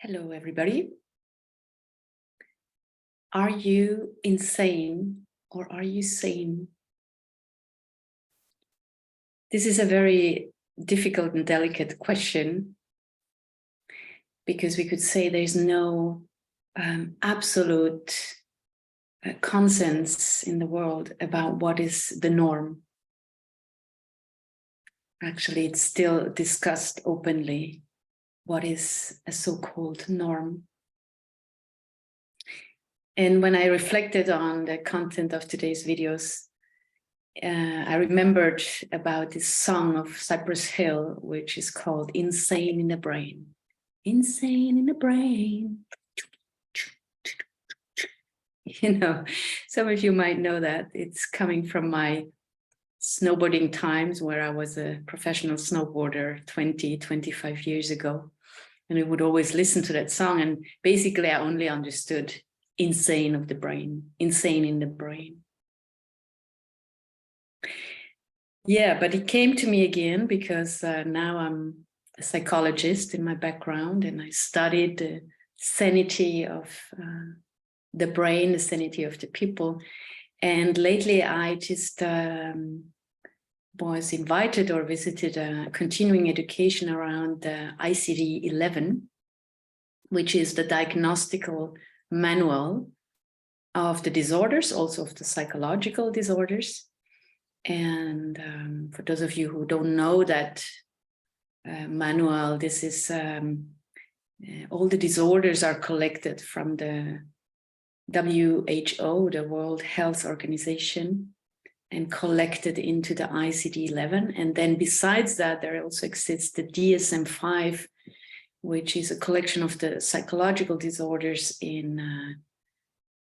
Hello, everybody. Are you insane or are you sane? This is a very difficult and delicate question because we could say there's no absolute consensus in the world about what is the norm. Actually, it's still discussed openly what is a so-called norm. And when I reflected on the content of today's videos, I remembered about this song of Cypress Hill, which is called Insane in the Brain. Insane in the brain. You know, some of you might know that. It's coming from my snowboarding times where I was a professional snowboarder 25 years ago. And I would always listen to that song. And basically, I only understood insane of the brain, insane in the brain. Yeah, but it came to me again because now I'm a psychologist in my background, and I studied the sanity of the brain, the sanity of the people. And lately I just was invited or visited a continuing education around the ICD-11, which is the diagnostical manual of the disorders, also of the psychological disorders. And for those of you who don't know that manual, this is all the disorders are collected from the WHO, the World Health Organization, and collected into the ICD-11. And then besides that, there also exists the DSM-5, which is a collection of the psychological disorders in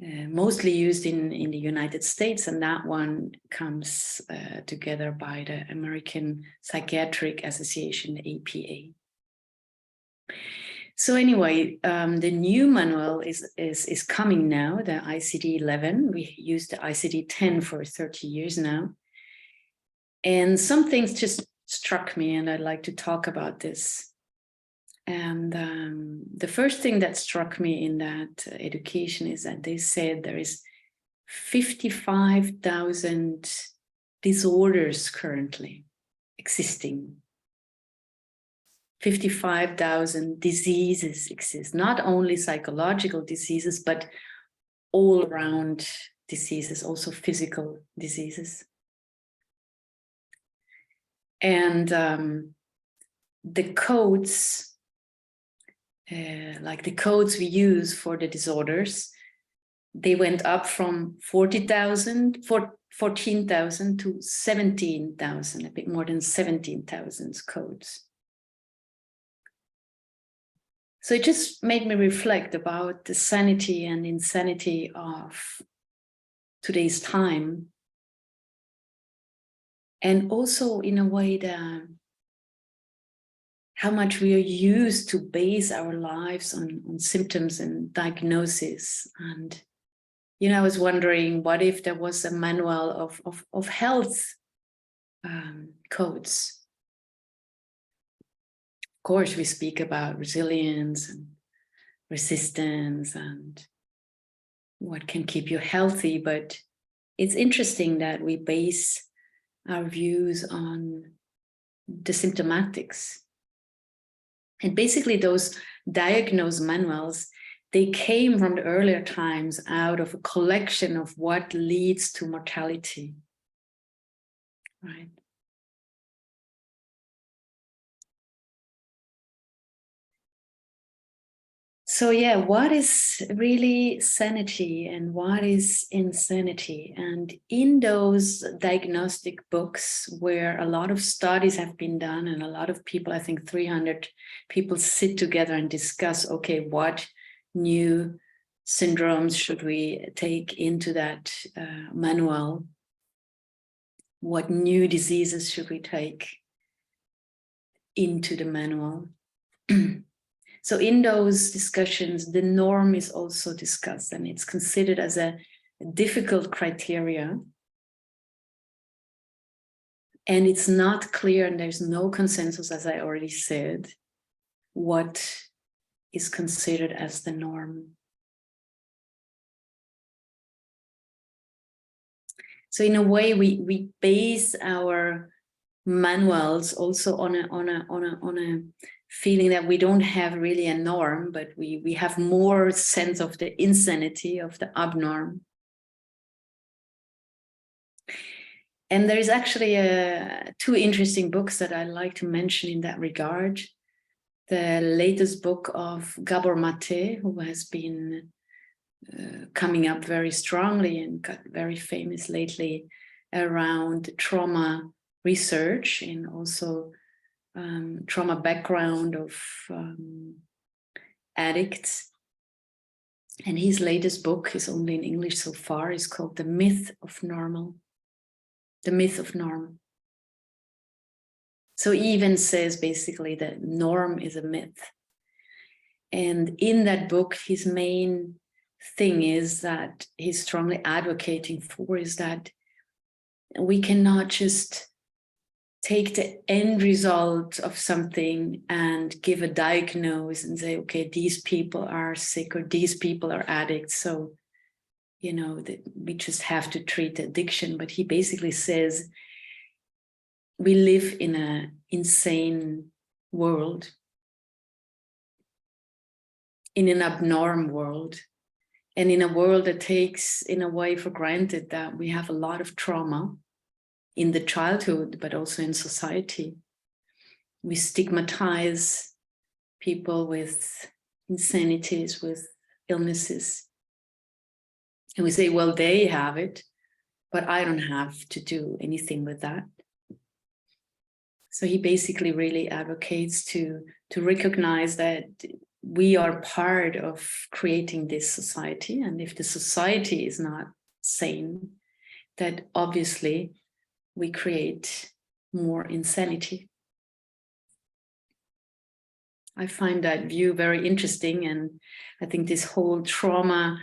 mostly used in the United States, and that one comes together by the American Psychiatric Association, the APA. So anyway, the new manual is coming now, the ICD-11. We used the ICD-10 for 30 years now. And some things just struck me, and I'd like to talk about this. And the first thing that struck me in that education is that they said there is 55,000 disorders currently existing. 55,000 diseases exist, not only psychological diseases, but all around diseases, also physical diseases. And the codes, like the codes we use for the disorders, they went up from 14,000 to 17,000, a bit more than 17,000 codes. So it just made me reflect about the sanity and insanity of today's time. And also in a way that how much we are used to base our lives on symptoms and diagnoses. And, you know, I was wondering, what if there was a manual of health codes? Of course, we speak about resilience and resistance and what can keep you healthy, but it's interesting that we base our views on the symptomatics. And basically those diagnose manuals, they came from the earlier times out of a collection of what leads to mortality, right? So yeah, what is really sanity and what is insanity? And in those diagnostic books where a lot of studies have been done and a lot of people, I think 300 people sit together and discuss, okay, what new syndromes should we take into that manual? What new diseases should we take into the manual? So in those discussions, the norm is also discussed, and it's considered as a difficult criteria. And it's not clear, and there's no consensus, as I already said, what is considered as the norm. So in a way, we base our manuals also on a feeling that we don't have really a norm, but we have more sense of the insanity, of the abnorm. And there is actually two interesting books that I like to mention in that regard. The latest book of Gabor Maté, who has been coming up very strongly and got very famous lately around trauma research and also trauma background of addicts. And his latest book is only in English so far, is called The Myth of Normal. The Myth of Norm. So he even says basically that norm is a myth. And in that book, his main thing is that he's strongly advocating for is that we cannot just take the end result of something and give a diagnosis and say, okay, these people are sick or these people are addicts. So, you know, that we just have to treat addiction. But he basically says we live in an insane world, in an abnormal world, and in a world that takes in a way for granted that we have a lot of trauma in the childhood, but also in society. We stigmatize people with insanities, with illnesses. And we say, well, they have it, but I don't have to do anything with that. So he basically really advocates to recognize that we are part of creating this society. And if the society is not sane, that obviously we create more insanity. I find that view very interesting. And I think this whole trauma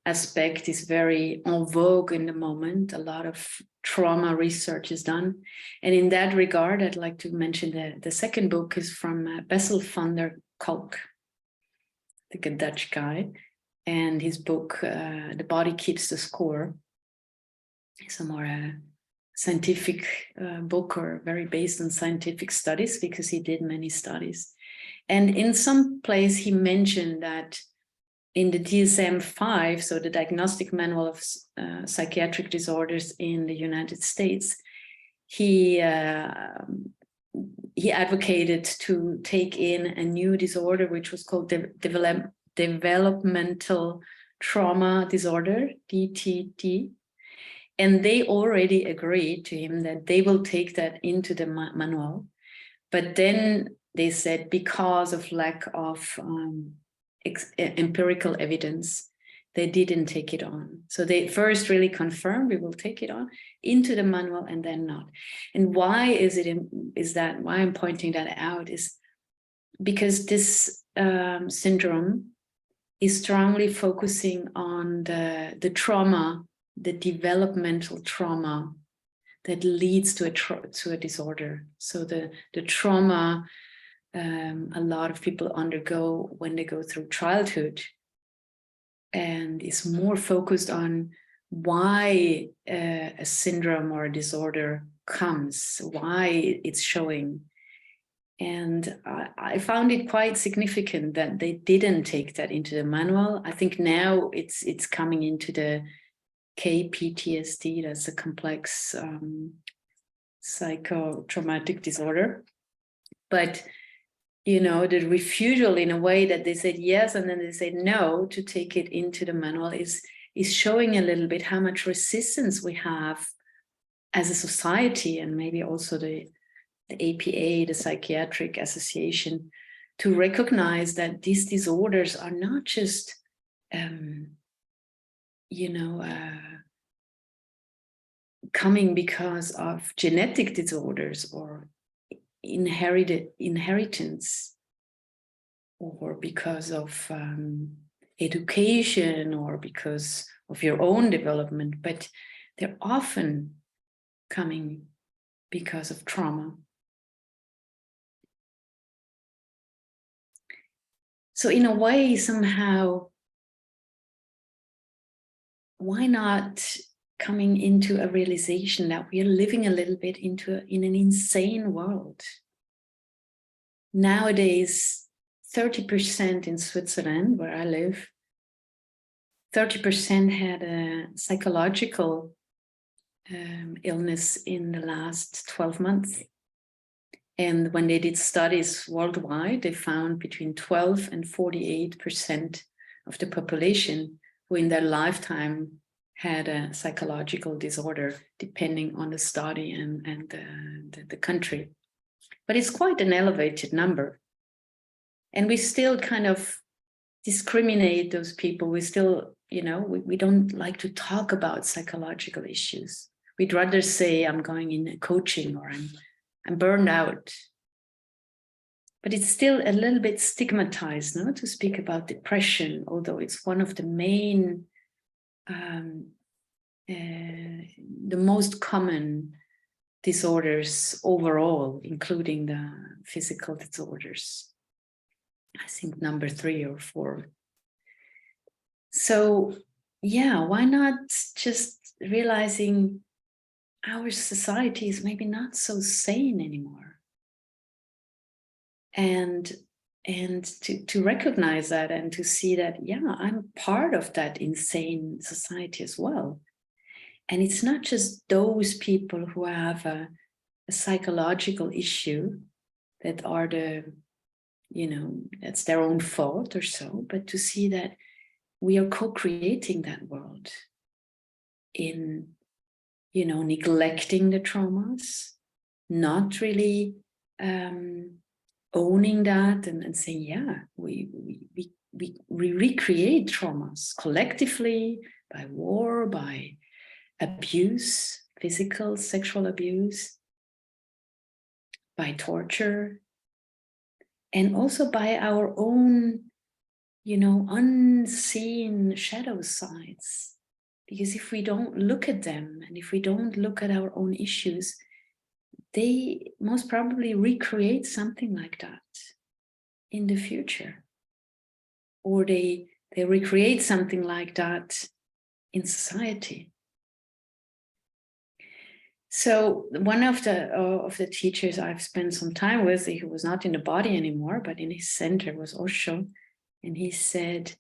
aspect is very en vogue in the moment. A lot of trauma research is done. And in that regard, I'd like to mention the second book is from Bessel founder Kolk, I think a Dutch guy. And his book, The Body Keeps the Score, is a more scientific book, or very based on scientific studies, because he did many studies. And in some place he mentioned that in the DSM-5, so the Diagnostic Manual of Psychiatric Disorders in the United States, he advocated to take in a new disorder, which was called developmental trauma disorder, DTD. And they already agreed to him that they will take that into the manual. But then they said, because of lack of empirical evidence, they didn't take it on. So they first really confirmed we will take it on into the manual and then not. And why is that why I'm pointing that out is because this syndrome is strongly focusing on the trauma, the developmental trauma that leads to a disorder. So the trauma a lot of people undergo when they go through childhood, and is more focused on why a syndrome or a disorder comes, why it's showing. And I found it quite significant that they didn't take that into the manual. I think now it's coming into the KPTSD, that's a complex psychotraumatic disorder. But you know, the refusal in a way that they said yes and then they said no to take it into the manual is showing a little bit how much resistance we have as a society, and maybe also the APA, the Psychiatric Association, to recognize that these disorders are not just, coming because of genetic disorders or inheritance, or because of education, or because of your own development, but they're often coming because of trauma. So in a way, somehow, why not coming into a realization that we are living a little bit in an insane world? Nowadays, 30% in Switzerland, where I live, 30% had a psychological illness in the last 12 months. And when they did studies worldwide, they found between 12 and 48% of the population who in their lifetime had a psychological disorder, depending on the study and the country. But it's quite an elevated number. And we still kind of discriminate those people. We still, we don't like to talk about psychological issues. We'd rather say I'm going in coaching or I'm burned out. But it's still a little bit stigmatized, no, to speak about depression, although it's one of the main, the most common disorders overall, including the physical disorders. I think number 3 or 4. So, yeah, why not just realizing our society is maybe not so sane anymore, and to recognize that and to see that, yeah, I'm part of that insane society as well. And it's not just those people who have a psychological issue that are that's their own fault or so, but to see that we are co-creating that world in neglecting the traumas, not really owning that and saying, yeah, we recreate traumas collectively by war, by abuse, physical, sexual abuse, by torture, and also by our own, unseen shadow sides. Because if we don't look at them and if we don't look at our own issues, they most probably recreate something like that in the future. Or they recreate something like that in society. So one of the teachers I've spent some time with, he was not in the body anymore, but in his center, was Osho. And he said,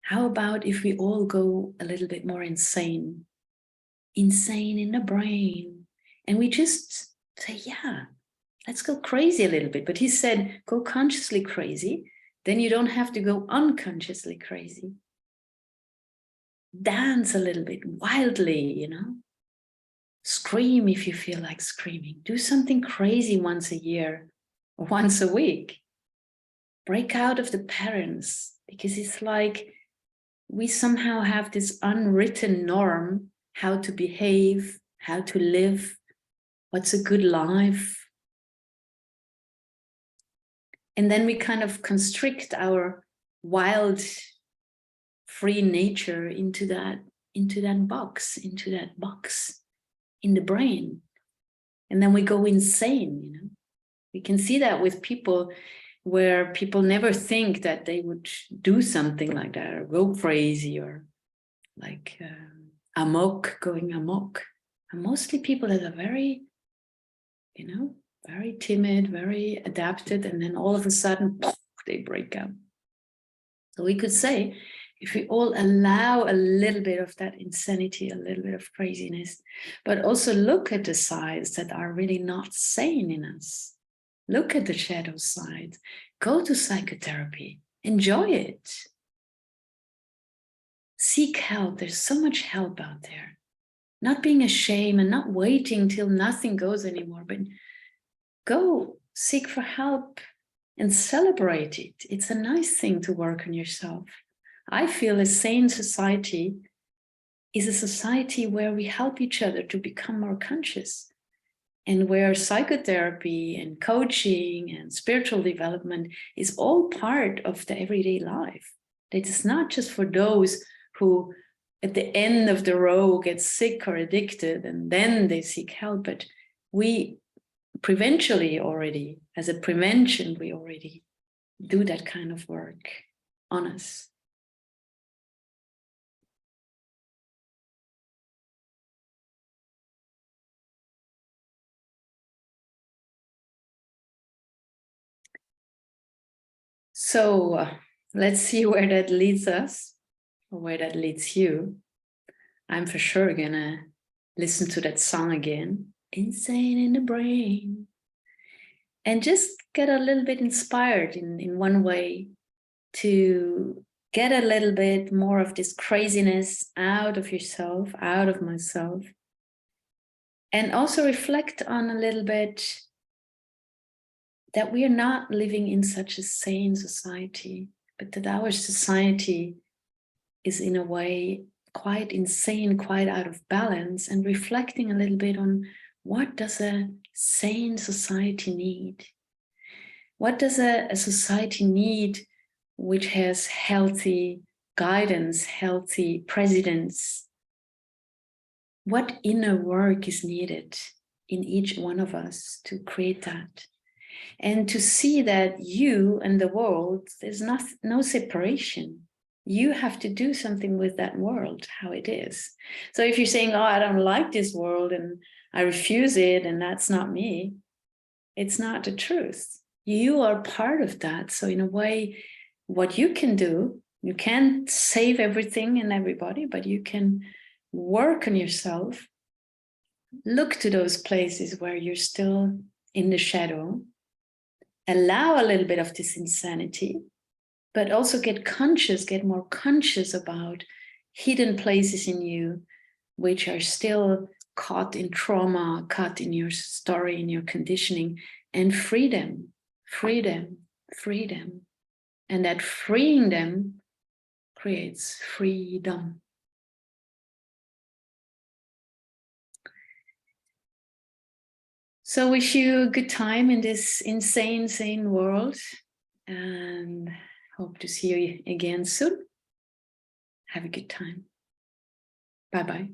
how about if we all go a little bit more insane in the brain? And we just say, yeah, let's go crazy a little bit. But he said, go consciously crazy. Then you don't have to go unconsciously crazy. Dance a little bit wildly, Scream if you feel like screaming. Do something crazy once a year or once a week. Break out of the patterns, because it's like we somehow have this unwritten norm how to behave, how to live, what's a good life. And then we kind of constrict our wild, free nature into that box in the brain. And then we go insane, We can see that with people where people never think that they would do something like that or go crazy or like going amok. And mostly people that are very, very timid, very adapted, and then all of a sudden, they break out. So we could say, if we all allow a little bit of that insanity, a little bit of craziness, but also look at the sides that are really not sane in us. Look at the shadow side. Go to psychotherapy. Enjoy it. Seek help. There's so much help out there. Not being ashamed and not waiting till nothing goes anymore, but go seek for help and celebrate it. It's a nice thing to work on yourself. I feel a sane society is a society where we help each other to become more conscious, and where psychotherapy and coaching and spiritual development is all part of the everyday life. It is not just for those who at the end of the road get sick or addicted and then they seek help, but we preventially already, as a prevention, we already do that kind of work on us. So let's see where that leads us, or where that leads you. I'm for sure gonna listen to that song again, Insane in the Brain, and just get a little bit inspired in one way to get a little bit more of this craziness out of yourself, out of myself, and also reflect on a little bit that we are not living in such a sane society, but that our society is in a way quite insane, quite out of balance, and reflecting a little bit on what does a sane society need? What does a society need which has healthy guidance, healthy presidents? What inner work is needed in each one of us to create that? And to see that you and the world, there's no separation. You have to do something with that world, how it is. So if you're saying, oh, I don't like this world and I refuse it and that's not me, it's not the truth. You are part of that. So in a way, what you can do, you can't save everything and everybody, but you can work on yourself. Look to those places where you're still in the shadow. Allow a little bit of this insanity, but also get more conscious about hidden places in you which are still caught in trauma, caught in your story, in your conditioning, and free them. And that freeing them creates freedom. So wish you a good time in this insane, sane world, and hope to see you again soon. Have a good time. Bye-bye.